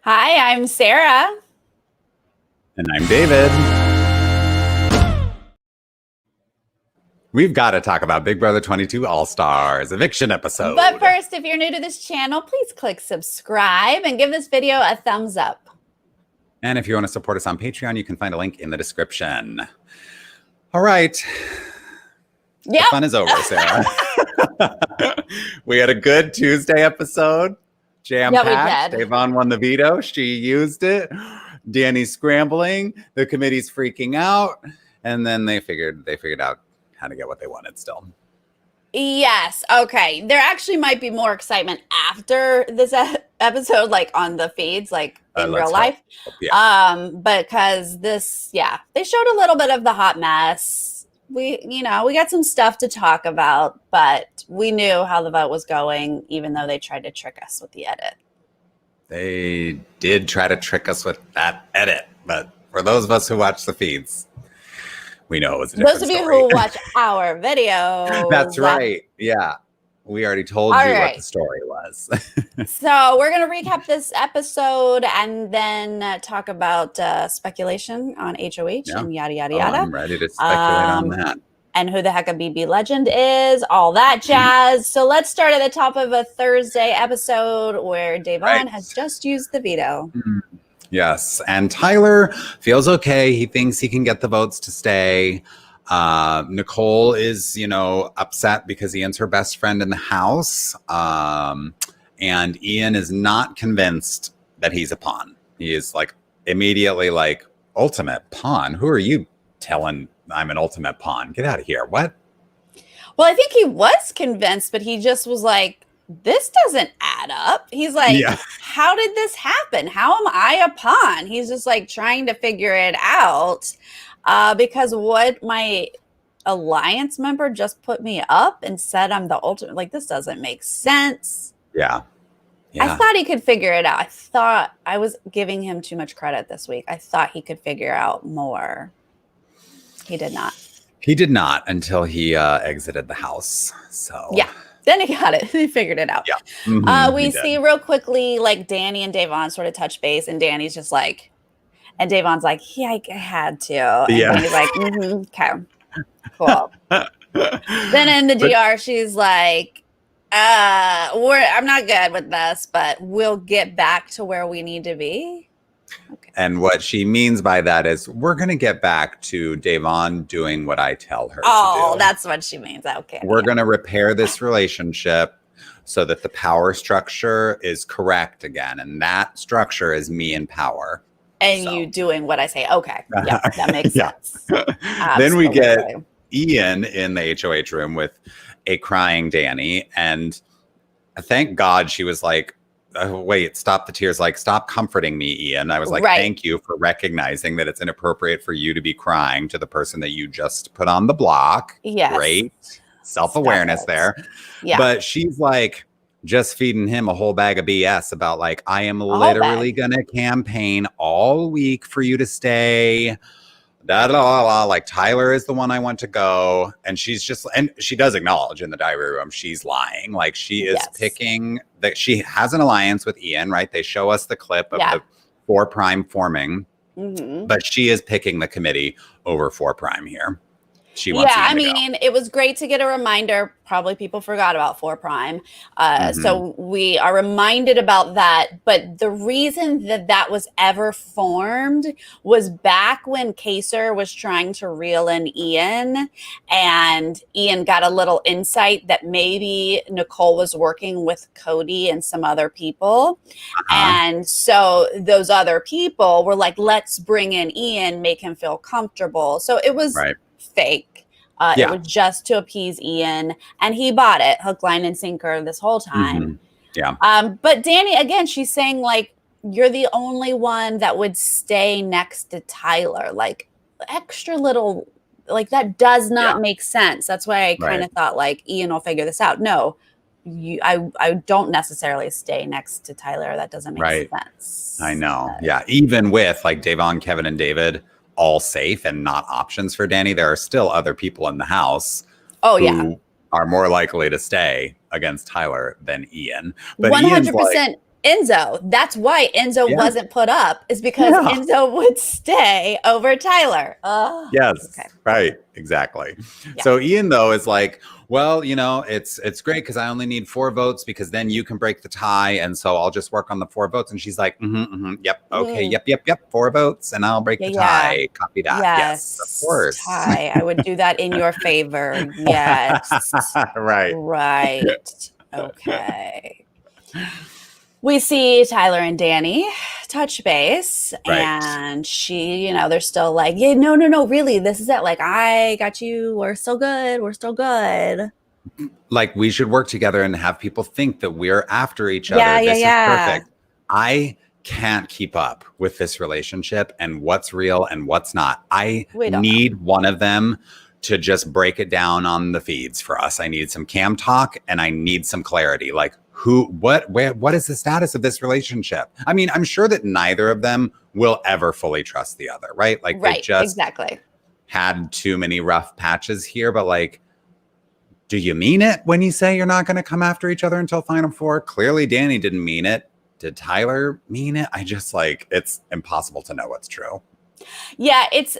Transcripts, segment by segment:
Hi, I'm Sarah. And I'm David. We've got to talk about Big Brother 22 All-Stars eviction episode. But first, if you're new to this channel, please click subscribe and give this video a thumbs up. And if you want to support us on Patreon, you can find a link in the description. All right. Yep. The fun is over, Sarah. We had a good Tuesday episode. Jam-packed. Yeah, we did. Yvonne won the veto. She used it. Danny's scrambling. The committee's freaking out. And then they figured out how to get what they wanted still. Yes. Okay. There actually might be more excitement after this episode, like on the feeds, like in real life. Yeah. Because this, they showed a little bit of the hot mess. We got some stuff to talk about, but we knew how the vote was going, even though they tried to trick us with the edit. They did try to trick us with that edit, but for those of us who watch the feeds, we know it was a different story. Those of you who watch our video. That's right. Yeah. We already told you what the story was. So we're going to recap this episode and then talk about speculation on HOH and yada, yada, yada. I'm ready to speculate on that. And who the heck a BB legend is, all that jazz. So let's start at the top of a Thursday episode where Devon has just used the veto. Yes. And Tyler feels okay. He thinks he can get the votes to stay. Nicole is, upset because Ian's her best friend in the house. And Ian is not convinced that he's a pawn. He is immediately ultimate pawn. Who are you telling I'm an ultimate pawn? Get out of here. What? Well, I think he was convinced, but he just was like, this doesn't add up. He's like, how did this happen? How am I a pawn? He's just trying to figure it out. Because what my alliance member just put me up and said I'm the ultimate, this doesn't make sense. Yeah. I thought he could figure it out. I thought I was giving him too much credit this week. I thought he could figure out more. He did not. He did not until he exited the house. So yeah. Then he got it. He figured it out. Yeah. We see real quickly Danny and Devon sort of touch base, and Danny's just and Devon's like, yeah, I had to. And he's like, okay, cool. Then in the DR, she's like, I'm not good with this, but we'll get back to where we need to be. Okay. And what she means by that is we're going to get back to Devon doing what I tell her to do. Oh, that's what she means. Okay. We're going to repair this relationship so that the power structure is correct again. And that structure is me in power. And you doing what I say. Okay. Yeah, that makes sense. Then we get Ian in the HOH room with a crying Danny. And thank God she was like, wait, stop the tears. Stop comforting me, Ian. I was like, thank you for recognizing that it's inappropriate for you to be crying to the person that you just put on the block. Yes. Great self-awareness there. Yeah. But she's just feeding him a whole bag of BS about I am literally going to campaign all week for you to stay. Tyler is the one I want to go. And she's and she does acknowledge in the diary room, she's lying. She is picking that she has an alliance with Ian, right? They show us the clip of the 4 Prime forming, but she is picking the committee over 4 Prime here. She wants it was great to get a reminder. Probably people forgot about 4 Prime. So we are reminded about that. But the reason that was ever formed was back when Kaser was trying to reel in Ian, and Ian got a little insight that maybe Nicole was working with Cody and some other people. And so those other people were like, let's bring in Ian, make him feel comfortable. So it was fake. It was just to appease Ian, and he bought it hook, line, and sinker this whole time. But Danny, again, she's saying you're the only one that would stay next to Tyler. Extra little, that does not make sense. That's why I kind of thought Ian will figure this out. No, I don't necessarily stay next to Tyler. That doesn't make sense. I know. Yeah, even with Devon, Kevin, and David all safe and not options for Danny, there are still other people in the house who are more likely to stay against Tyler than Ian. But 100%. Enzo. That's why Enzo Yeah. wasn't put up, is because Yeah. Enzo would stay over Tyler. Oh, Yes. okay. Right. Exactly. Yeah. So Ian, though, is like, well, it's great because I only need 4 votes because then you can break the tie. And so I'll just work on the 4 votes. And she's like, yep. Okay. Mm. Yep. 4 votes and I'll break the Yeah. tie. Copy that. Yes, of Yes. course. Ty, I would do that in your favor. Yes. Right. Right. Okay. We see Tyler and Danny touch base, Right. and she, they're still like, yeah, no, really, this is it. Like, I got you. We're still good. We're still good. Like, we should work together and have people think that we're after each Yeah, other. This is yeah. perfect. I can't keep up with this relationship and what's real and what's not. I We don't need one of them to just break it down on the feeds for us. I need some cam talk and I need some clarity. Like, what is the status of this relationship? I mean, I'm sure that neither of them will ever fully trust the other, right? Like, they just exactly had too many rough patches here, but like, do you mean it when you say you're not going to come after each other until Final Four? Clearly, Danny didn't mean it. Did Tyler mean it? I just it's impossible to know what's true. Yeah, it's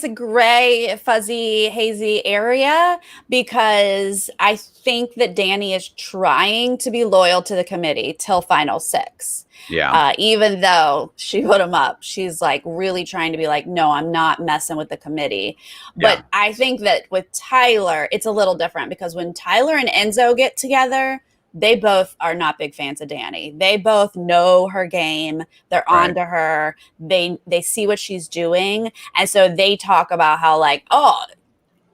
a gray, fuzzy, hazy area because I think that Danny is trying to be loyal to the committee till Final 6. Yeah. Even though she put him up, she's like really trying to be like, no, I'm not messing with the committee. But Yeah. I think that with Tyler, it's a little different because when Tyler and Enzo get together, they both are not big fans of Danny. They both know her game. They're onto her. They see what she's doing. And so they talk about how like, oh,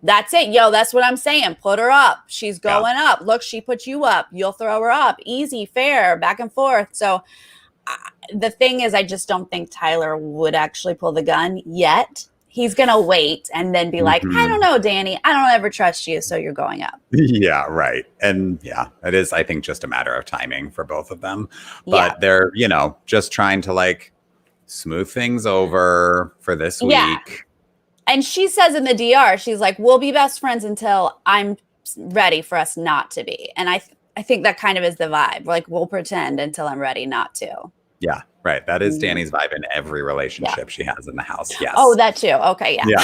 that's it. Yo, that's what I'm saying. Put her up. She's going up. Look, she put you up. You'll throw her up. Easy, fair, back and forth. So the thing is, I just don't think Tyler would actually pull the gun yet. He's going to wait and then be like, I don't know, Danny, I don't ever trust you. So you're going up. Yeah, right. And yeah, it is, I think, just a matter of timing for both of them. But they're, just trying to like smooth things over for this week. And she says in the DR, she's like, we'll be best friends until I'm ready for us not to be. And I think that kind of is the vibe. Like, we'll pretend until I'm ready not to. Yeah, right. That is Danny's vibe in every relationship she has in the house. Yes. Oh, that too. Okay, yeah.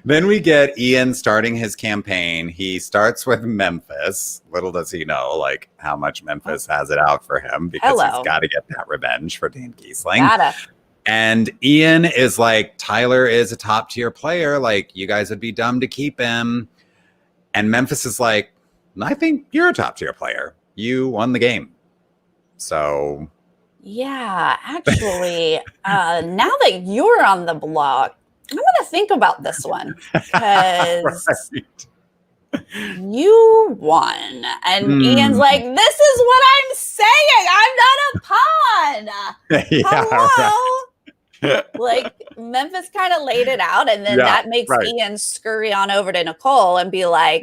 Then we get Ian starting his campaign. He starts with Memphis. Little does he know, like, how much Memphis has it out for him because he's got to get that revenge for Dan Giesling. And Ian is like, Tyler is a top tier player. Like, you guys would be dumb to keep him. And Memphis is like, I think you're a top tier player. You won the game. So, yeah, actually, now that you're on the block, I'm going to think about this one because you won. And Ian's like, this is what I'm saying. I'm not a pawn. Hello. Like, Memphis kind of laid it out. And then that makes Ian scurry on over to Nicole and be like,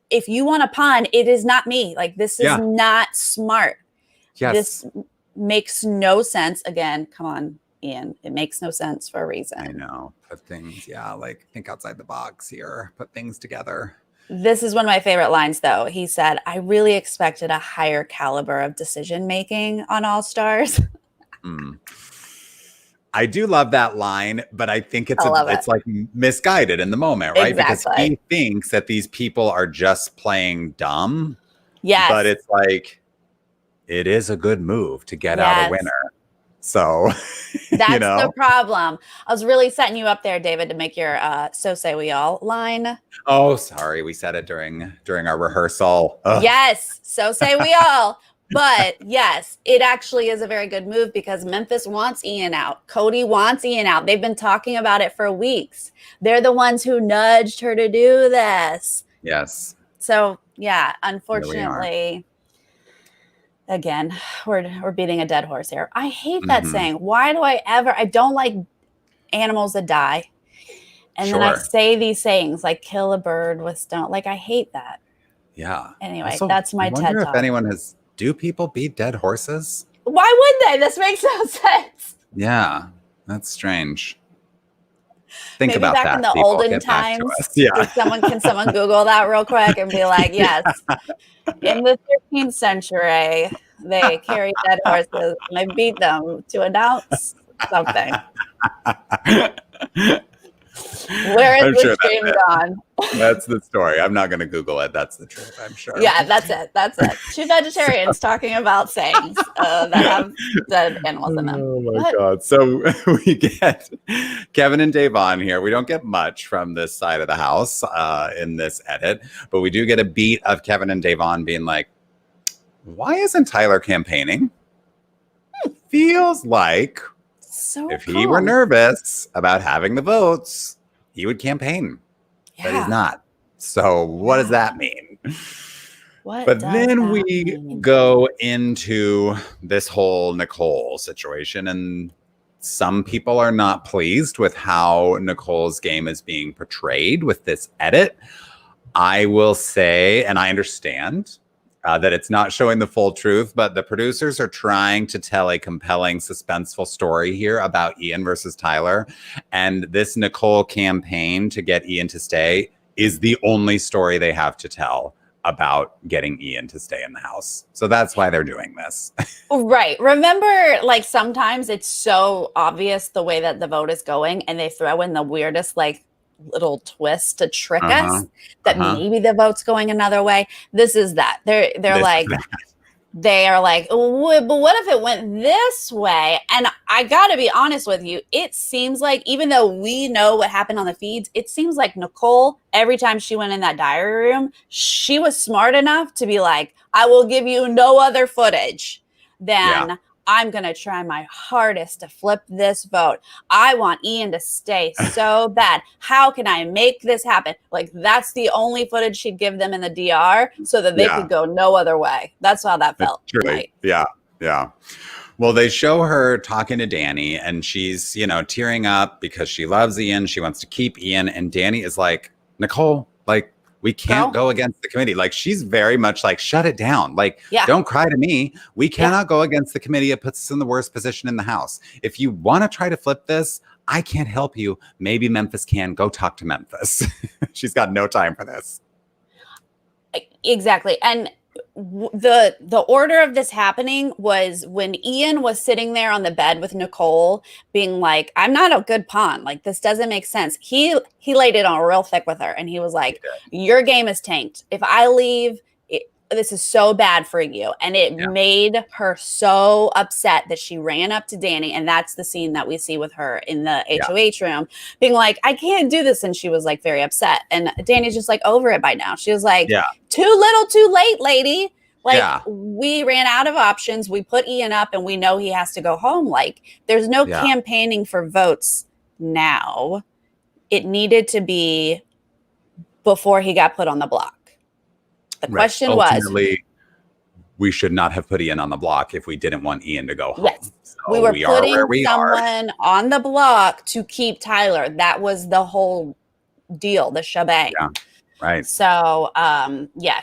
if you want a pawn, it is not me. Like, this is not smart. Yes. This makes no sense. Again, come on, Ian. It makes no sense for a reason. I know. Put things, like, think outside the box here. Put things together. This is one of my favorite lines, though. He said, I really expected a higher caliber of decision-making on All Stars. I do love that line, but I think it's like misguided in the moment, right? Because he thinks that these people are just playing dumb. Yes. But it's like, it is a good move to get out a winner. So, that's the problem. I was really setting you up there, David, to make your so say we all line. Oh, sorry. We said it during our rehearsal. Ugh. Yes. So say we all. But yes, it actually is a very good move because Memphis wants Ian out. Cody wants Ian out. They've been talking about it for weeks. They're the ones who nudged her to do this. Yes. So yeah, unfortunately, again, we're beating a dead horse here. I hate that saying. Why do I don't like animals that die. And then I say these sayings like kill a bird with stone. Like, I hate that. Yeah. Anyway, also, that's my TED Talk. If anyone has, do people beat dead horses? Why would they? This makes no sense. Yeah, that's strange. Think Maybe about back in that, the people. olden Get back to times, us. Yeah. can someone Google that real quick and be like, yes, in the 13th century, they carried dead horses and they beat them to announce something. Where is I'm this sure stream that's gone? it. That's the story. I'm not going to Google it. That's the truth, I'm sure. Yeah, that's it. That's it. Two vegetarians talking about sayings that have dead animals in them. Oh my What? God. So we get Kevin and Dave on here. We don't get much from this side of the house in this edit, but we do get a beat of Kevin and Dave on being like, why isn't Tyler campaigning? Feels like So if calm. he were nervous about having the votes, he would campaign, but he's not. So what does that mean? But then we go into this whole Nicole situation, and some people are not pleased with how Nicole's game is being portrayed with this edit. I will say, and I understand that it's not showing the full truth, but the producers are trying to tell a compelling, suspenseful story here about Ian versus Tyler. And this Nicole campaign to get Ian to stay is the only story they have to tell about getting Ian to stay in the house. So that's why they're doing this. Right. Remember, like, sometimes it's so obvious the way that the vote is going, and they throw in the weirdest, like, little twist to trick us that maybe the vote's going another way. This is that. They're like, they are like, but what if it went this way? And I got to be honest with you. It seems like, even though we know what happened on the feeds, it seems like Nicole, every time she went in that diary room, she was smart enough to be like, I will give you no other footage than I'm going to try my hardest to flip this vote. I want Ian to stay so bad. How can I make this happen? Like, that's the only footage she'd give them in the DR so that they could go no other way. That's how that felt. Truly. Yeah. Yeah. Well, they show her talking to Danny, and she's, you know, tearing up because she loves Ian. She wants to keep Ian. And Danny is like, Nicole, like, we can't go against the committee. Like, she's very much like, shut it down. Like, don't cry to me. We cannot go against the committee. It puts us in the worst position in the house. If you want to try to flip this, I can't help you. Maybe Memphis can. Go talk to Memphis. She's got no time for this. Exactly. And the order of this happening was when Ian was sitting there on the bed with Nicole being like, I'm not a good pawn. Like, this doesn't make sense. He laid it on real thick with her, and he was like, your game is tanked. If I leave, this is so bad for you. And it made her so upset that she ran up to Danny. And that's the scene that we see with her in the HOH room being like, I can't do this. And she was like very upset. And Danny's just like over it by now. She was like, too little, too late, lady. Like, we ran out of options. We put Ian up and we know he has to go home. Like, there's no campaigning for votes now. It needed to be before he got put on the block. The question ultimately, we should not have put Ian on the block if we didn't want Ian to go home. Yes. So we were putting someone on the block to keep Tyler. That was the whole deal, the shebang. Yeah. Right. So,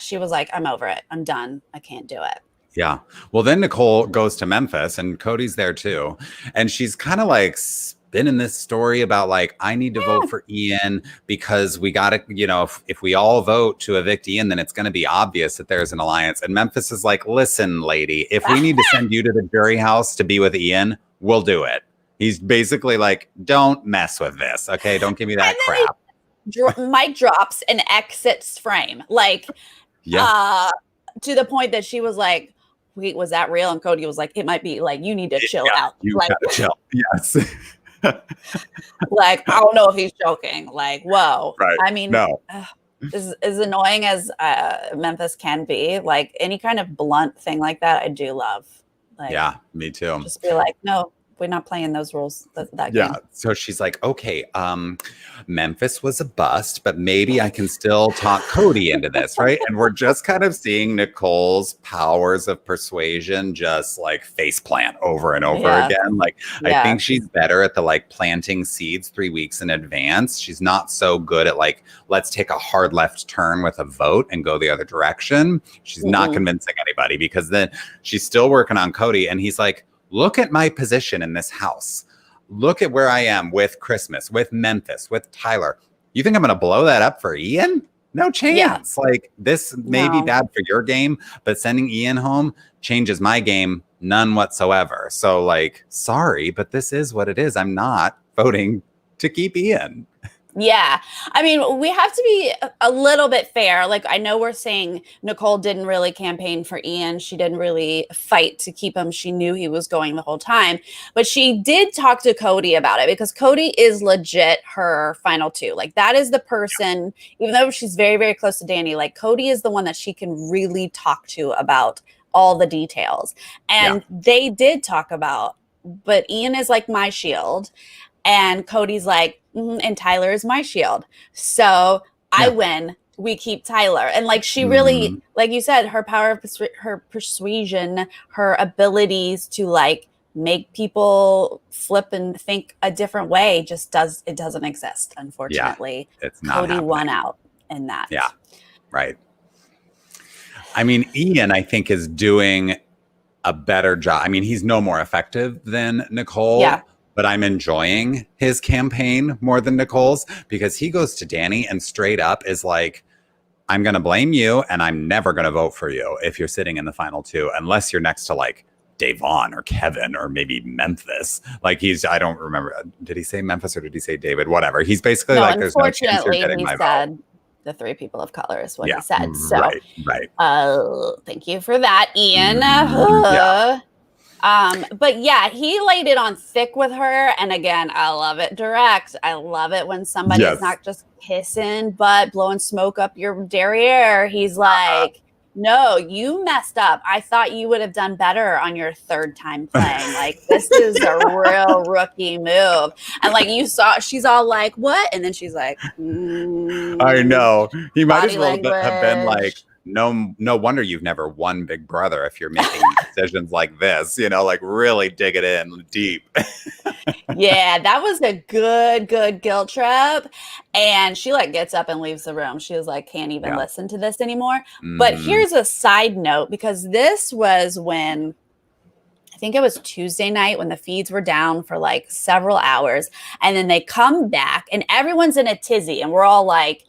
she was like, I'm over it. I'm done. I can't do it. Yeah. Well, then Nicole goes to Memphis, and Cody's there too. And she's kind of like spinning this story about like, I need to vote for Ian because we got to, you know, if we all vote to evict Ian, then it's going to be obvious that there's an alliance. And Memphis is like, listen, lady, if we need to send you to the jury house to be with Ian, we'll do it. He's basically like, don't mess with this. Okay. Don't give me that crap. Mike drops and exits frame. Like, to the point that she was like, wait, was that real? And Cody was like, it might be. Like, you need to chill out. You like, gotta chill. Yes. Like, I don't know if he's joking. Like, whoa. Right. I mean, as annoying as Memphis can be, like, any kind of blunt thing like that, I do love. Like, yeah, me too. Just be like, no, we're not playing those rules. That game. So she's like, okay, Memphis was a bust, but maybe I can still talk Cody into this, right? And we're just kind of seeing Nicole's powers of persuasion just like face plant over and over again. Like, I think she's better at the like planting seeds 3 weeks in advance. She's not so good at like, let's take a hard left turn with a vote and go the other direction. She's not convincing anybody because then she's still working on Cody, and he's like, look at my position in this house. look at where I am with Christmas, with Memphis, with Tyler. You think I'm going to blow that up for Ian? No chance. Like, this may be bad for your game, but sending Ian home changes my game none whatsoever. So, like, sorry, but this is what it is. I'm not voting to keep Ian. Yeah. I mean, we have to be a little bit fair. Like, I know we're saying Nicole didn't really campaign for Ian. She didn't really fight to keep him. She knew he was going the whole time. But she did talk to Cody about it, because Cody is legit her final two. Like, that is the person, even though she's very, very close to Danny, like, Cody is the one that she can really talk to about all the details. And they did talk about, but Ian is like my shield. And Cody's like, and Tyler is my shield. So I win. We keep Tyler. And like, she really, like you said, her power of her persuasion, her abilities to like make people flip and think a different way it doesn't exist. Unfortunately, it's not Cody happening. won out in that. Yeah. Right. I mean, Ian, I think, is doing a better job. I mean, he's no more effective than Nicole. Yeah. But I'm enjoying his campaign more than Nicole's, because he goes to Danny and straight up is like, I'm going to blame you and I'm never going to vote for you if you're sitting in the final two, unless you're next to like Davon or Kevin or maybe Memphis. Like, I don't remember. Did he say Memphis or did he say David? Whatever. He's basically like, there's no chance you're getting my vote. The three people of color is what he said. So, right. Thank you for that, Ian. But yeah, he laid it on thick with her. And again, I love it direct. I love it when somebody's not just kissing, but blowing smoke up your derriere. He's like, no, you messed up. I thought you would have done better on your third time playing. Like, this is a real rookie move. And like, you saw, she's all like, what? And then she's like, I know. He might as well have been like, no wonder you've never won Big Brother if you're making decisions like this, you know, like really dig it in deep. Yeah, that was a good guilt trip. And she like gets up and leaves the room. She was like, can't even listen to this anymore. But here's a side note, because this was when, I think it was Tuesday night, when the feeds were down for like several hours. And then they come back and everyone's in a tizzy. And we're all like,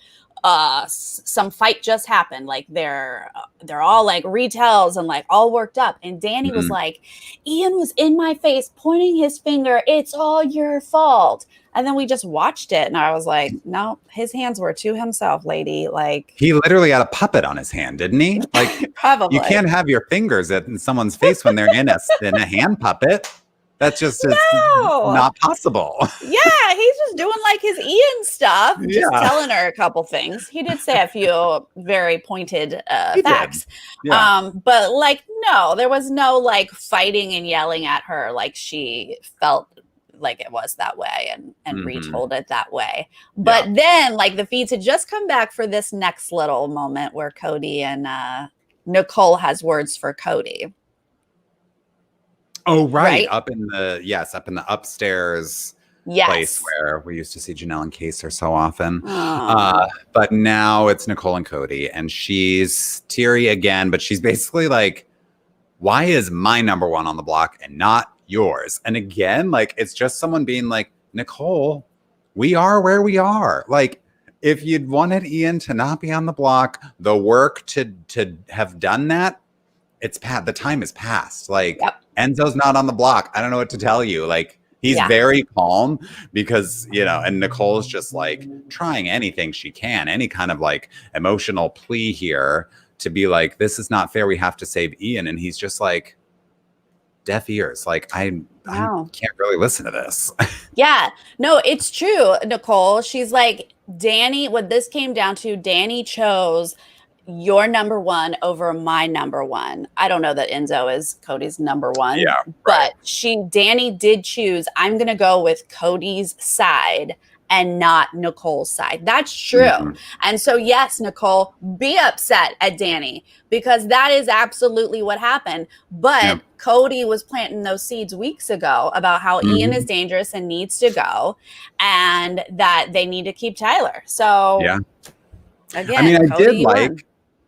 some fight just happened. Like they're all like retells and like all worked up. And Danny was like, Ian was in my face pointing his finger. It's all your fault. And then we just watched it. And I was like, no, his hands were to himself, lady. Like, he literally had a puppet on his hand, didn't he? Like, probably. You can't have your fingers in someone's face when they're in a hand puppet. That's just not possible. Yeah, he's just doing like his Ian stuff, just telling her a couple things. He did say a few very pointed facts. Yeah. But like, no, there was no like fighting and yelling at her like she felt like it was that way and retold it that way. But then like the feeds had just come back for this next little moment where Cody and Nicole has words for Cody. Oh, right. Up in the upstairs place where we used to see Janelle and Kaser so often. But now it's Nicole and Cody, and she's teary again, but she's basically like, why is my number one on the block and not yours? And again, like, it's just someone being like, Nicole, we are where we are. Like, if you'd wanted Ian to not be on the block, the work to have done that, the time is past. Like, Enzo's not on the block. I don't know what to tell you. Like, he's very calm because, you know, and Nicole's just like trying anything she can, any kind of like emotional plea here to be like, this is not fair. We have to save Ian. And he's just like, deaf ears. Like, I can't really listen to this. Yeah, no, it's true, Nicole. She's like, Danny, what this came down to, Danny chose your number one over my number one. I don't know that Enzo is Cody's number one. Yeah, but Danny did choose, I'm going to go with Cody's side and not Nicole's side. That's true. And so, yes, Nicole, be upset at Danny because that is absolutely what happened. But Cody was planting those seeds weeks ago about how Ian is dangerous and needs to go and that they need to keep Tyler. So, again, I mean, Cody won.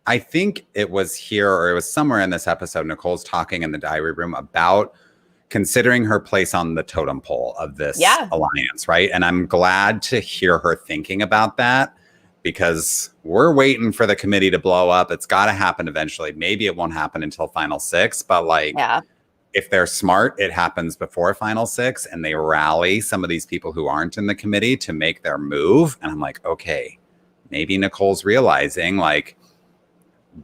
I think it was here or it was somewhere in this episode, Nicole's talking in the diary room about considering her place on the totem pole of this alliance, right? And I'm glad to hear her thinking about that, because we're waiting for the committee to blow up. It's got to happen eventually. Maybe it won't happen until Final Six, but like, if they're smart, it happens before Final Six, and they rally some of these people who aren't in the committee to make their move. And I'm like, okay, maybe Nicole's realizing, like,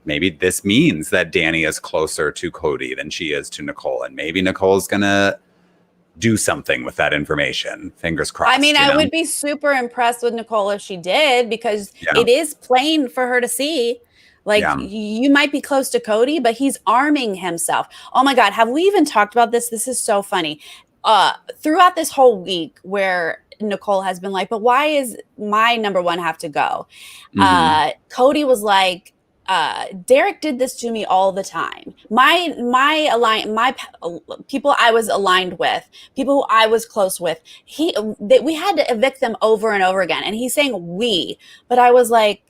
maybe this means that Danny is closer to Cody than she is to Nicole. And maybe Nicole's going to do something with that information. Fingers crossed. I mean, I would be super impressed with Nicole if she did, because it is plain for her to see. Like, you might be close to Cody, but he's arming himself. Oh my God. Have we even talked about this? This is so funny. Throughout this whole week where Nicole has been like, but why is my number one have to go? Cody was like, Derek did this to me all the time. My people I was aligned with, people who I was close with, we had to evict them over and over again. And he's saying we, but I was like,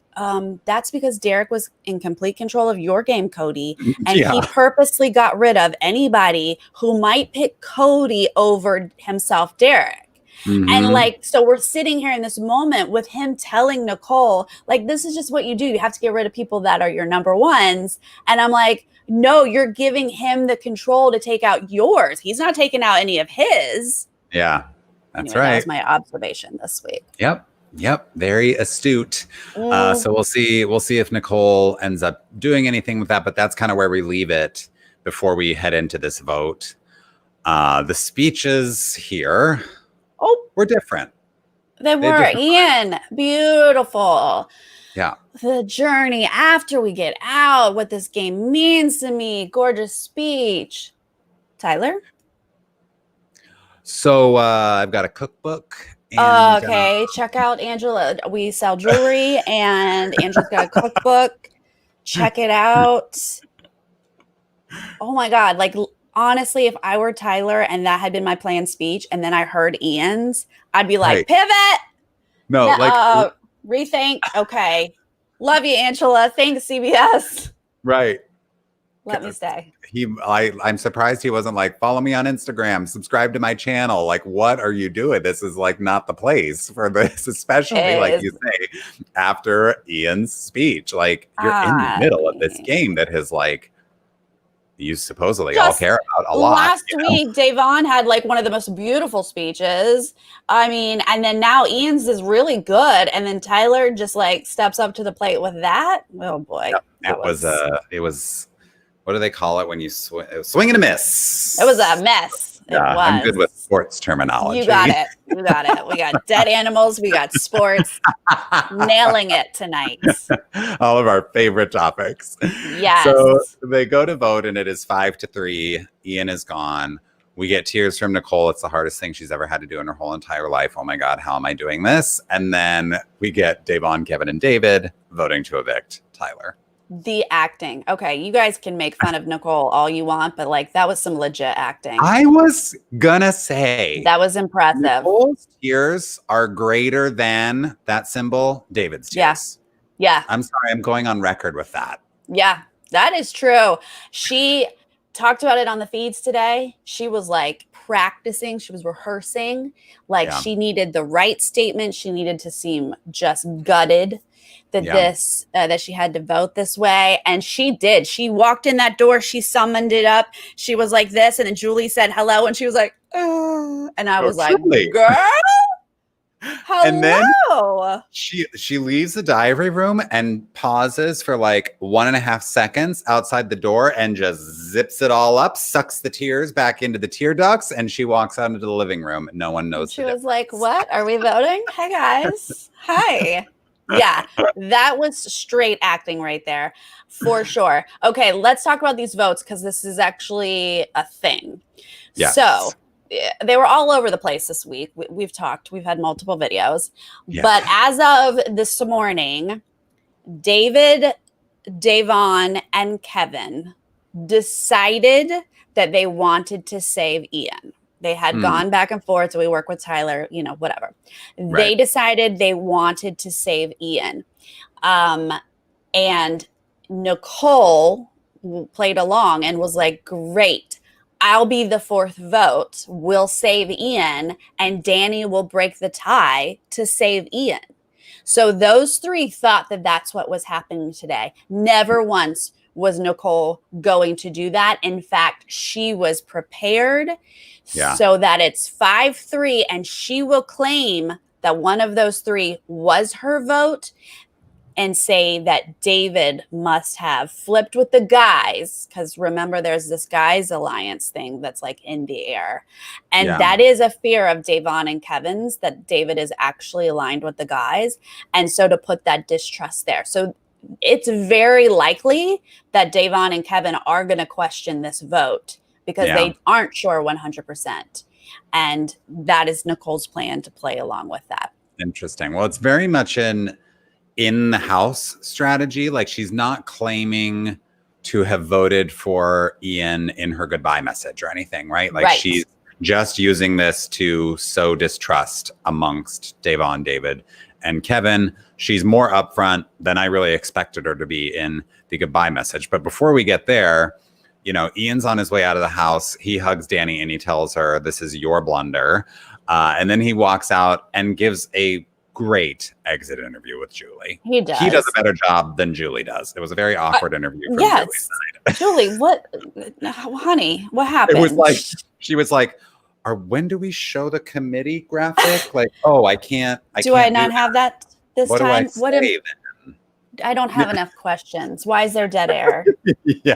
that's because Derek was in complete control of your game, Cody. And he purposely got rid of anybody who might pick Cody over himself, Derek. And like, so we're sitting here in this moment with him telling Nicole, like, this is just what you do. You have to get rid of people that are your number ones. And I'm like, no, you're giving him the control to take out yours. He's not taking out any of his. Yeah, that's right. That was my observation this week. Yep. Very astute. So we'll see if Nicole ends up doing anything with that, but that's kind of where we leave it before we head into this vote. The speeches here were different. They were. Ian, beautiful. Yeah. The journey after we get out, what this game means to me, gorgeous speech. Tyler? So I've got a cookbook. And, okay, check out Angela. We sell jewelry, and Angela's got a cookbook. Check it out. Oh my God. Like, honestly, if I were Tyler and that had been my planned speech, and then I heard Ian's, I'd be like, pivot. No, rethink. Okay. Love you, Angela. Thanks, CBS. Right. Let me stay. I'm surprised he wasn't like, follow me on Instagram, subscribe to my channel. Like, what are you doing? This is like not the place for this, especially like you say, after Ian's speech. Like, you're in the middle of this game that has like, you supposedly all care about a lot. Last week, Davon had like one of the most beautiful speeches. I mean, and then now Ian's is really good. And then Tyler just like steps up to the plate with that. Oh boy. Yep. It was, what do they call it when you swing and a miss? It was a mess. Yeah, I'm good with sports terminology. You got it. We got dead animals. We got sports. Nailing it tonight. All of our favorite topics. Yes. So they go to vote, and it is 5-3. Ian is gone. We get tears from Nicole. It's the hardest thing she's ever had to do in her whole entire life. Oh my God, how am I doing this? And then we get Davon, Kevin, and David voting to evict Tyler. The acting. Okay, you guys can make fun of Nicole all you want, but like that was some legit acting. I was gonna say that was impressive. Nicole's tears are greater than that symbol, David's tears. Yeah. I'm sorry, I'm going on record with that. Yeah, that is true. She talked about it on the feeds today. She was like practicing, she was rehearsing, like she needed the right statement. She needed to seem just gutted that she had to vote this way, and she did. She walked in that door, she summoned it up, she was like this, and then Julie said hello, and she was like, and I was like, girl, hello. And then she leaves the diary room and pauses for like 1.5 seconds outside the door and just zips it all up, sucks the tears back into the tear ducts, and she walks out into the living room. No one knows. She was like, what? Are we voting? Hi, guys. Hi. Yeah, that was straight acting right there, for sure. Okay, let's talk about these votes, because this is actually a thing. Yes. So they were all over the place this week. We've had multiple videos. Yeah. But as of this morning, David, Davon, and Kevin decided that they wanted to save Ian. They had gone back and forth. So we work with Tyler, whatever. Right. They decided they wanted to save Ian. And Nicole played along and was like, great. I'll be the fourth vote. We'll save Ian, and Danny will break the tie to save Ian. So those three thought that that's what was happening today. Never once was Nicole going to do that. In fact, she was prepared so that it's 5-3, and she will claim that one of those three was her vote and say that David must have flipped with the guys, because remember, there's this guys alliance thing that's like in the air. And that is a fear of Davon and Kevin's, that David is actually aligned with the guys. And so to put that distrust there. So it's very likely that Davon and Kevin are going to question this vote because they aren't sure 100%. And that is Nicole's plan to play along with that. Interesting. Well, it's very much in the house strategy. Like, she's not claiming to have voted for Ian in her goodbye message or anything, right? Like, she's just using this to sow distrust amongst Davon, David, and Kevin. She's more upfront than I really expected her to be in the goodbye message. But before we get there, you know, Ian's on his way out of the house. He hugs Danny and he tells her, "This is your blunder." And then he walks out and gives a great exit interview with Julie. He does. He does a better job than Julie does. It was a very awkward interview from Julie's side. Julie, what, honey, what happened? It was like, she was like, when do we show the committee graphic? Like, oh, I can't. Do I not have that this what time? Do I say then? I don't have enough questions. Why is there dead air? Yeah.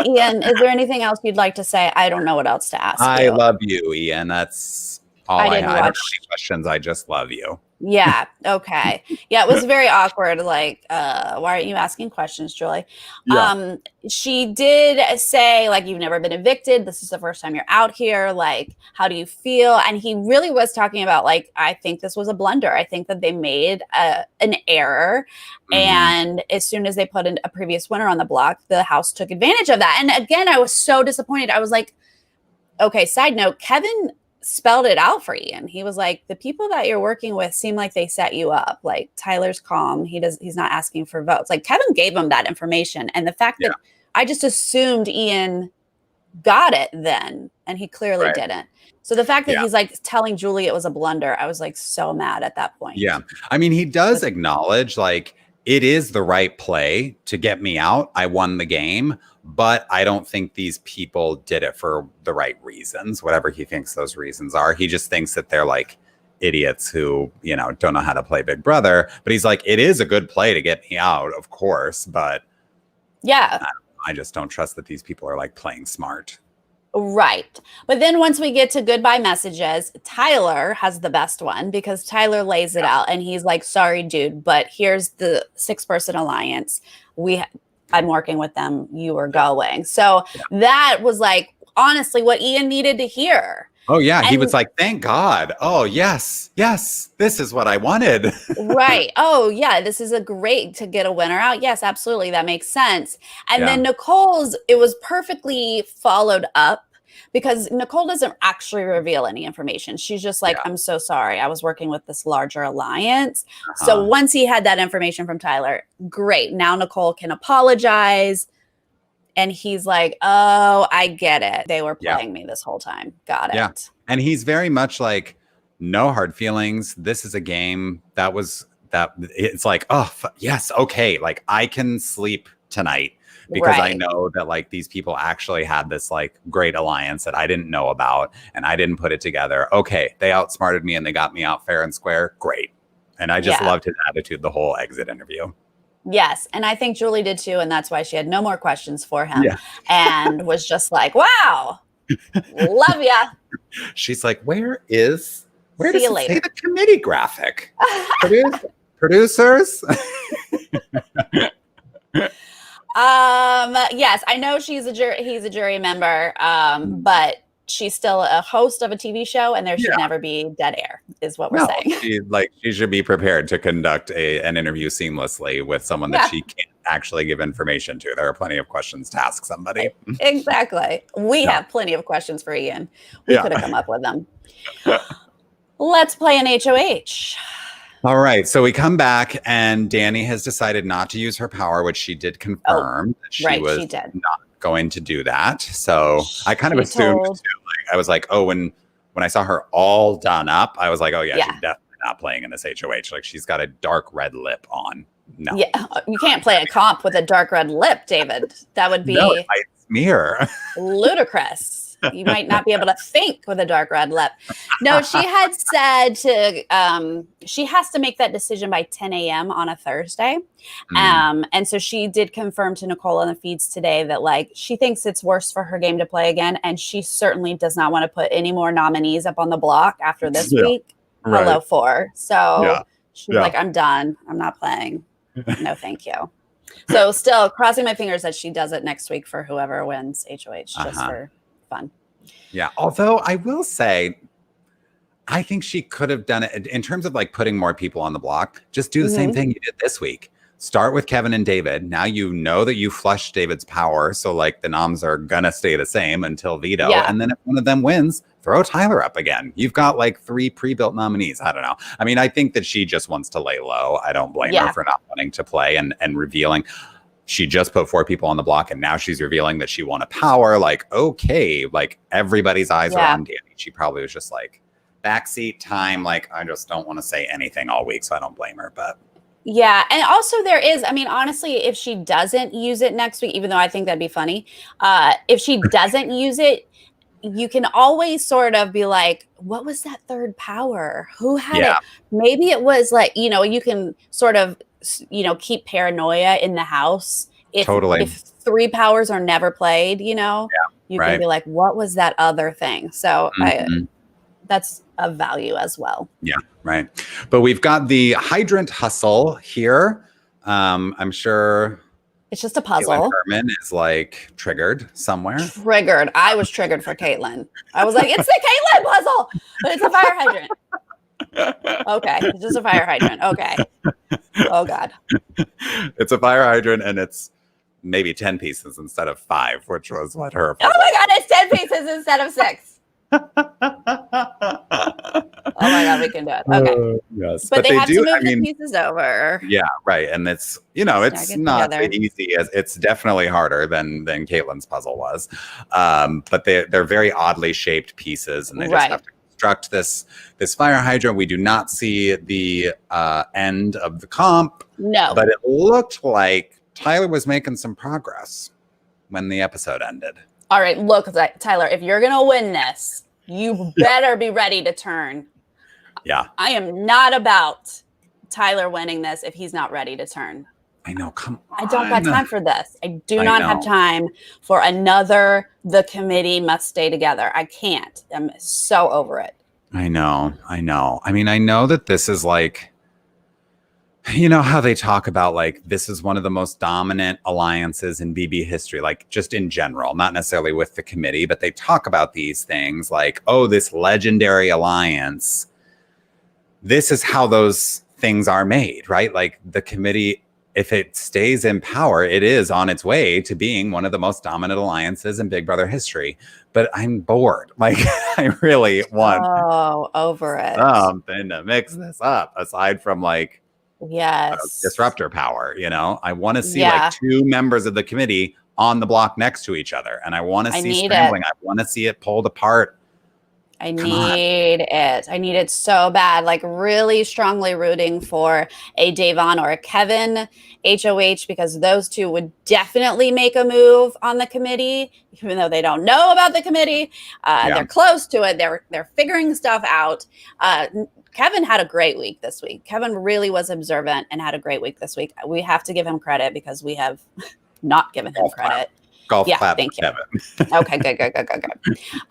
Ian, is there anything else you'd like to say? I don't know what else to ask I love you, Ian. That's all I have. I don't have any questions. I just love you. Yeah. Okay. Yeah, it was very awkward. Like, why aren't you asking questions, Julie? Yeah. She did say, like, you've never been evicted. This is the first time you're out here. Like, how do you feel? And he really was talking about, like, I think this was a blunder. I think that they made an error. Mm-hmm. And as soon as they put a previous winner on the block, the house took advantage of that. And again, I was so disappointed. I was like, okay, side note, Kevin spelled it out for Ian. He was like, the people that you're working with seem like they set you up. Like, Tyler's calm. He's not asking for votes. Like, Kevin gave him that information. And the fact that I just assumed Ian got it then, and he clearly didn't. So the fact that he's like telling Julie it was a blunder, I was like so mad at that point. Yeah. I mean, he does acknowledge, like, it is the right play to get me out. I won the game, but I don't think these people did it for the right reasons, whatever he thinks those reasons are. He just thinks that they're like idiots who, you know, don't know how to play Big Brother. But he's like, it is a good play to get me out, of course. But yeah, I just don't trust that these people are like playing smart. Right. But then once we get to goodbye messages, Tyler has the best one because Tyler lays it out and he's like, sorry, dude, but here's the 6-person alliance. I'm working with them. You are going. So that was like, honestly, what Ian needed to hear. Oh, yeah. And he was like, thank God. Oh, yes. Yes. This is what I wanted. Right. Oh, yeah. This is a great to get a winner out. Yes, absolutely. That makes sense. And then Nicole's, it was perfectly followed up because Nicole doesn't actually reveal any information. She's just like, I'm so sorry. I was working with this larger alliance. So once he had that information from Tyler, great. Now Nicole can apologize. And he's like, oh, I get it. They were playing me this whole time. Got it. Yeah. And he's very much like, no hard feelings. This is a game. It's like, oh, yes. Okay. Like, I can sleep tonight because I know that like these people actually had this like great alliance that I didn't know about and I didn't put it together. Okay. They outsmarted me and they got me out fair and square. Great. And I just loved his attitude the whole exit interview. Yes. And I think Julie did too. And that's why she had no more questions for him and was just like, wow, love ya. She's like, where does it say the committee graphic? Producers? Yes, I know he's a jury member, but she's still a host of a TV show, and there should never be dead air, is what we're saying. She should be prepared to conduct an interview seamlessly with someone that she can't actually give information to. There are plenty of questions to ask somebody. Exactly. We have plenty of questions for Ian. We could have come up with them. Let's play an HOH. All right. So we come back and Danny has decided not to use her power, which she did confirm. She was not going to do that. So I kind of She assumed told- too, like, I was like, oh, when I saw her all done up, I was like, oh yeah, Yeah. she's definitely not playing in this HOH. Like she's got a dark red lip on. No. Yeah, you can't play a comp with a dark red lip, David. That would be No, it might smear. ludicrous. You might not be able to think with a dark red lip. No, she had said she has to make that decision by 10 a.m. on a Thursday. And so she did confirm to Nicole on the feeds today that like she thinks it's worse for her game to play again. And she certainly does not want to put any more nominees up on the block after this week. Right. Hello, 4. So she's Yeah. like, I'm done. I'm not playing. No, thank you. So still crossing my fingers that she does it next week for whoever wins HOH just for fun. Yeah. Although I will say, I think she could have done it in terms of like putting more people on the block. Just do the same thing you did this week. Start with Kevin and David. Now you know that you flushed David's power. So like the noms are going to stay the same until veto. Yeah. And then if one of them wins, throw Tyler up again. You've got like 3 pre-built nominees. I don't know. I mean, I think that she just wants to lay low. I don't blame her for not wanting to play and revealing. She just put 4 people on the block and now she's revealing that she won a power. Like, okay, like everybody's eyes are on Danny. She probably was just like, backseat time. Like, I just don't want to say anything all week, so I don't blame her. But yeah, and also there is, I mean, honestly, if she doesn't use it next week, even though I think that'd be funny, if she doesn't use it, you can always sort of be like, what was that third power? Who had it? Maybe it was like, you know, you can sort of, you know, keep paranoia in the house. If 3 powers are never played, you know, you can be like, what was that other thing? So that's a value as well. Yeah, right. But we've got the hydrant hustle here. I'm sure it's just a puzzle. Herman is like triggered somewhere. Triggered. I was triggered for Caitlin. I was like, it's the Caitlin puzzle, but it's a fire hydrant. Okay, it's just a fire hydrant. Okay. Oh God. It's a fire hydrant and it's maybe 10 pieces instead of 5, which was what her. Oh my God, it's 10 pieces instead of 6. Oh my God, we can do it. Okay. Yes, but they have to move the pieces over. Yeah, right. And it's, you know, it's not as easy as it's definitely harder than Caitlin's puzzle was. But they're very oddly shaped pieces and they just have to construct this fire hydrant. We do not see the end of the comp. No. But it looked like Tyler was making some progress when the episode ended. All right, look, Tyler, if you're going to win this, you better be ready to turn. Yeah. I am not about Tyler winning this if he's not ready to turn. I know. Come on. I don't got time for this. I do not have time for another the committee must stay together. I can't. I'm so over it. I know. I mean, I know that this is like, you know how they talk about like this is one of the most dominant alliances in BB history, like just in general, not necessarily with the committee, but they talk about these things like, oh, this legendary alliance. This is how those things are made, right? Like the committee, if it stays in power, it is on its way to being one of the most dominant alliances in Big Brother history. But I'm bored. Like I really want over it. Something to mix this up aside from like, disruptor power, you know. I want to see like 2 members of the committee on the block next to each other, and I want to see scrambling. I want to see it pulled apart. I need it so bad. Like really strongly rooting for a Davon or a Kevin HOH because those 2 would definitely make a move on the committee, even though they don't know about the committee. They're close to it. They're figuring stuff out. Kevin had a great week this week. Kevin really was observant and had a great week this week. We have to give him credit because we have not given him credit. Golf clap. Thank you. Kevin. Okay, good.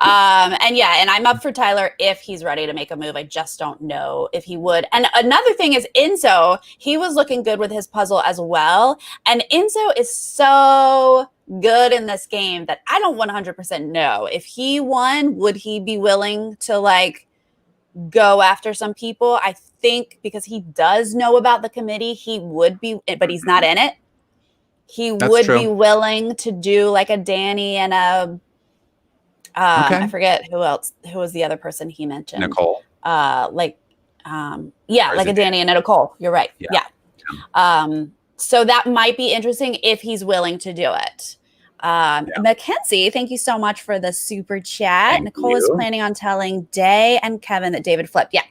And I'm up for Tyler if he's ready to make a move. I just don't know if he would. And another thing is Enzo. He was looking good with his puzzle as well. And Enzo is so good in this game that I don't 100% know. If he won, would he be willing to like go after some people? I think because he does know about the committee, he would be, but he's not in it. He would be willing to do like a Danny and a, I forget who was the other person he mentioned. Nicole. Like a Danny and a Nicole. You're right. Yeah. So that might be interesting if he's willing to do it. Mackenzie, thank you so much for the super chat. Thank Nicole is you. planning on telling Day and Kevin that David flipped. Yeah,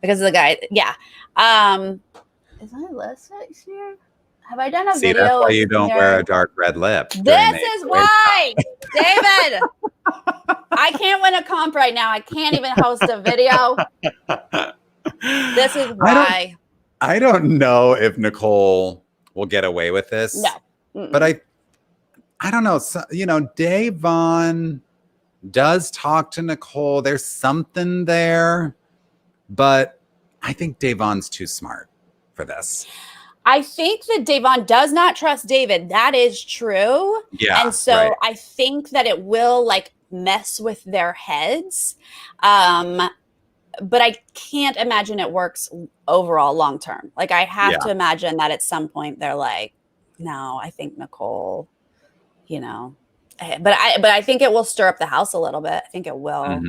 because of the guy. Yeah. Is my list here? Have I done a video? That's why you don't wear a dark red lip. This is why, David. I can't win a comp right now. I can't even host a video. This is why. I don't know if Nicole will get away with this. No. But I don't know. So, Davon does talk to Nicole. There's something there. But I think Davon's too smart for this. I think that Davon does not trust David. That is true. Yeah. And so I think that it will mess with their heads. But I can't imagine it works overall long term. I have to imagine that at some point they're like, no, I think Nicole, but I think it will stir up the house a little bit. I think it will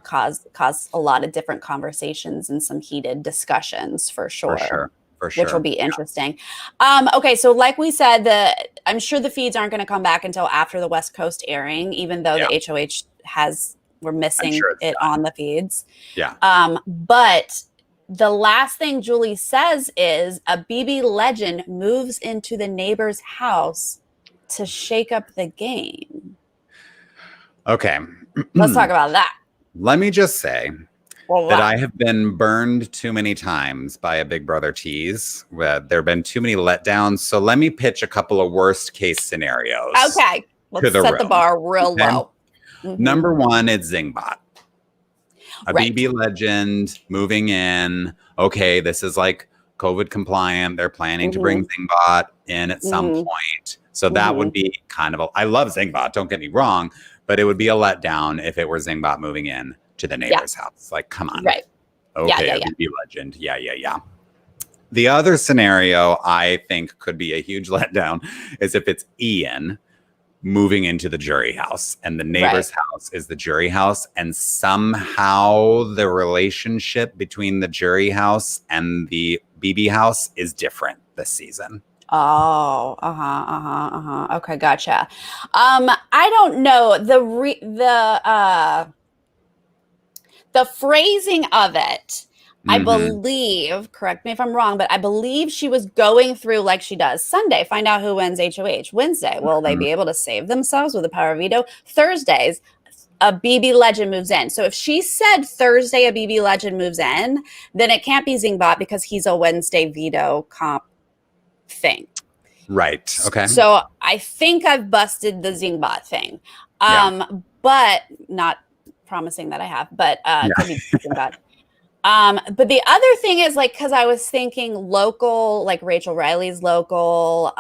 cause a lot of different conversations and some heated discussions for sure. For sure. Which will be interesting. Okay, so like we said, I'm sure the feeds aren't going to come back until after the West Coast airing, even though the HOH we're missing it on the feeds. Yeah. But the last thing Julie says is a BB legend moves into the neighbor's house to shake up the game. Okay. Let's talk about that. Let me just say that I have been burned too many times by a Big Brother tease. There have been too many letdowns. So let me pitch a couple of worst case scenarios. Okay. Let's set the bar real low. Mm-hmm. Number one, it's Zingbot. A BB legend moving in. Okay, this is COVID compliant. They're planning to bring Zingbot in at some point. So that would be kind of I love Zingbot, don't get me wrong, but it would be a letdown if it were Zingbot moving in to the neighbor's house. Come on. Right. Okay, a BB legend. Yeah. The other scenario I think could be a huge letdown is if it's Ian moving into the jury house and the neighbor's house is the jury house, and somehow the relationship between the jury house and the BB house is different this season. Oh, okay, gotcha. I don't know the phrasing of it. I believe, correct me if I'm wrong, but I believe she was going through like she does Sunday, find out who wins HOH. Wednesday, will they be able to save themselves with the power of veto? Thursdays, a BB legend moves in. So if she said Thursday, a BB legend moves in, then it can't be Zingbot because he's a Wednesday veto comp thing. Right. Okay. So I think I've busted the Zingbot thing. But not promising that I have, but could be Zingbot. But the other thing is because I was thinking local, Rachel Riley's local,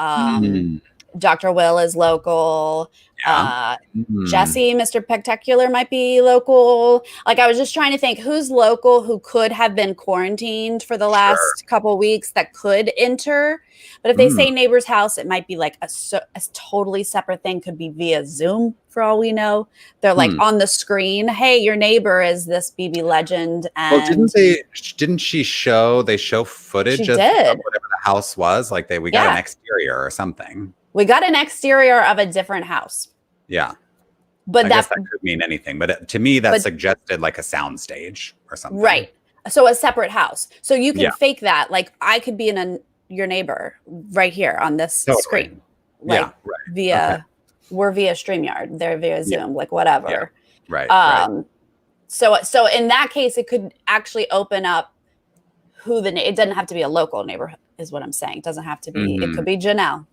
Dr. Will is local, Jesse, Mr. Spectacular might be local. I was just trying to think who's local who could have been quarantined for the last couple weeks that could enter. But if they say neighbor's house, it might be a totally separate thing. Could be via Zoom for all we know. They're on the screen. Hey, your neighbor is this BB legend. And didn't she show? They show footage of whatever the house was. We got an exterior or something. We got an exterior of a different house. Yeah. But I guess that could mean anything. But to me, that suggested a sound stage or something. Right. So a separate house. So you can fake that. I could be in your neighbor right here on this screen. Via we're via StreamYard. They're via Zoom, whatever. Yeah. Right. So in that case, it could actually open up it doesn't have to be a local neighborhood, is what I'm saying. It doesn't have to be. It could be Janelle.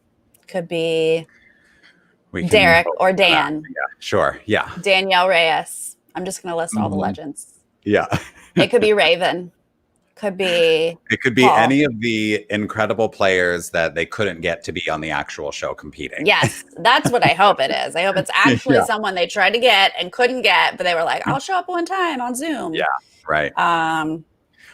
Could be Derek or Dan. Yeah, sure. Yeah. Danielle Reyes. I'm just going to list all the legends. Yeah. It could be Raven. It could be Paul. Any of the incredible players that they couldn't get to be on the actual show competing. Yes, that's what I hope it is. I hope it's actually someone they tried to get and couldn't get, but they were like, I'll show up one time on Zoom. Yeah, right.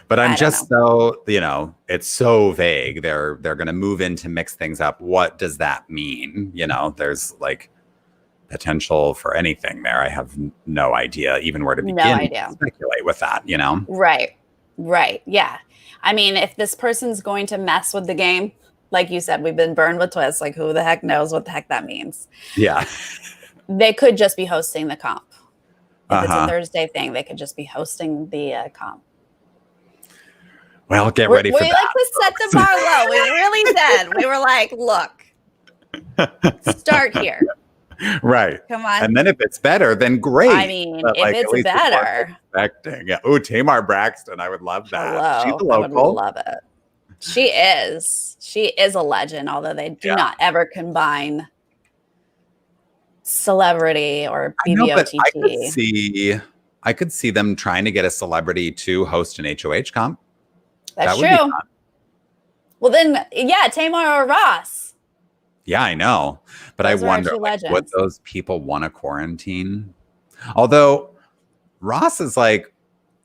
But I'm just so, it's so vague. They're going to move in to mix things up. What does that mean? There's potential for anything there. I have no idea even where to begin to speculate with that, Right. Yeah. I mean, if this person's going to mess with the game, like you said, we've been burned with twists. Like, who the heck knows what the heck that means? Yeah. They could just be hosting the comp. If it's a Uh-huh. Thursday thing, they could just be hosting the comp. Well, get ready for We that. like to set the bar low. We really did. We were like, look, start here. Right. Come on. And then if it's better, then great. I mean, But, if like, at it's least what better. we're expecting. Yeah. Oh, Tamar Braxton. I would love that. Hello. She's a I would local. love it. She is. She is a legend, although they do not ever combine celebrity or BB22. I could see them trying to get a celebrity to host an HOH comp. That's That would be true. fun. Well, then, yeah, Tamar or Ross. Yeah, I know. But Those I are our wonder, two like, would legends. those people want to quarantine? Although Ross is like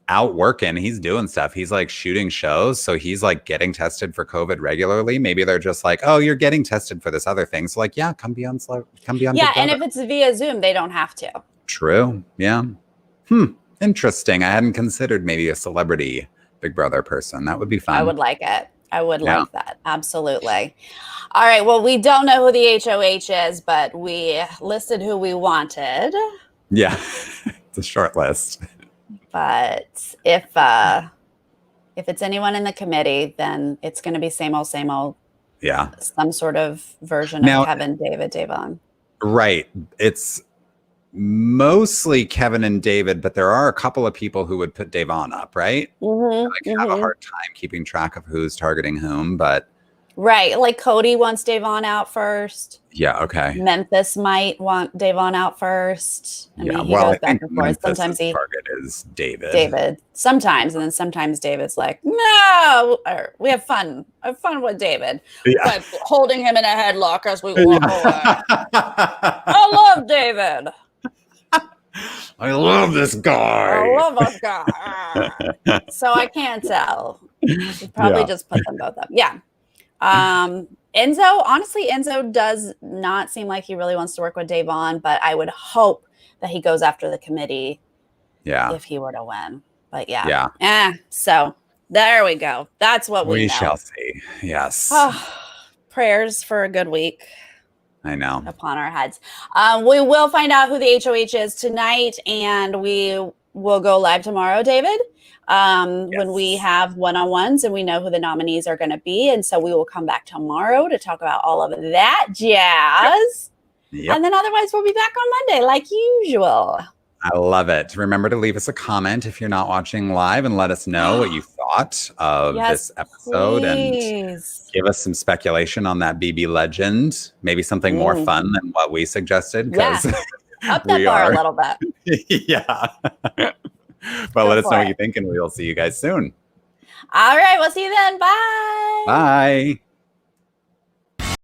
out working. He's doing stuff. He's like shooting shows. So he's like getting tested for COVID regularly. Maybe they're just like, oh, you're getting tested for this other thing. So like, yeah, come be on Yeah, Big and Brother. if it's via Zoom, they don't have to. True. Yeah. Interesting. I hadn't considered maybe a celebrity Big Brother person. That would be fun. I would like it. I would like that. Absolutely. All right. Well, we don't know who the HOH is, but we listed who we wanted. Yeah. It's a short list. But if it's anyone in the committee, then it's going to be same old. Yeah. Some sort of version Now, of Kevin, David, Davon. Right. It's mostly Kevin and David, but there are a couple of people who would put Davon up, right? Have a hard time keeping track of who's targeting whom, but right, like Cody wants Davon out first. Yeah, okay. Memphis might want Davon out first. I mean, he well, goes I back think and forth. Sometimes Memphis's target is David. David. Sometimes, and then sometimes David's like, no, or we have fun. Have fun with David. Yeah. Like holding him in a headlock as we walk away. I love David. I love this guy. I love this guy. So I can't tell. We probably just put them both up. Yeah. Enzo, honestly, Enzo does not seem like he really wants to work with Davon, but I would hope that he goes after the committee if he were to win. But so there we go. That's what we know. shall see. Yes. Prayers for a good week. I know. Upon our heads. We will find out who the HOH is tonight, and we will go live tomorrow, David, when we have one-on-ones and we know who the nominees are going to be. And so we will come back tomorrow to talk about all of that jazz. Yep. And then otherwise we'll be back on Monday like usual. I love it. Remember to leave us a comment if you're not watching live and let us know what you thought of this episode and give us some speculation on that BB legend. Maybe something more fun than what we suggested. Up that bar a little bit. But let us know what you think and we'll see you guys soon. All right. We'll see you then. Bye. Bye.